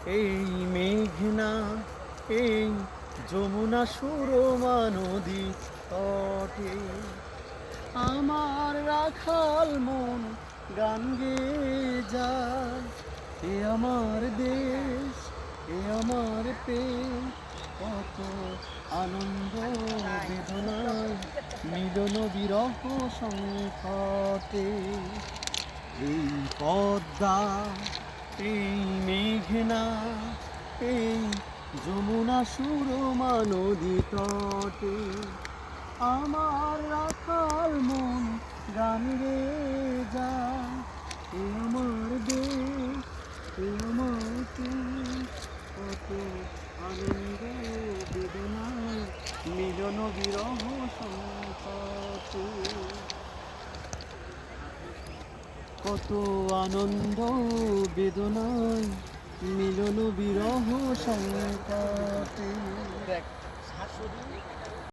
এই মেঘনা, এই যমুনা সুরমা নদী তটে আমার রাখাল মন গান গেয়ে যায়। এ আমার দেশ, এ আমার প্রেম, কত আনন্দ বেদনায় মিলন বিরহ সংকটে। এই পদ্মা, এই মেঘনা, এই যমুনা সুরমা নদী তটে আমার রাখাল মন গান গেয়ে যায়। এ আমার দেশ, এ আমার প্রেম, কত আনন্দ বেদনায় মিলন বিরহ সংকটে। কত আনন্দ বেদনায় মিলন বিরহ সংকটে।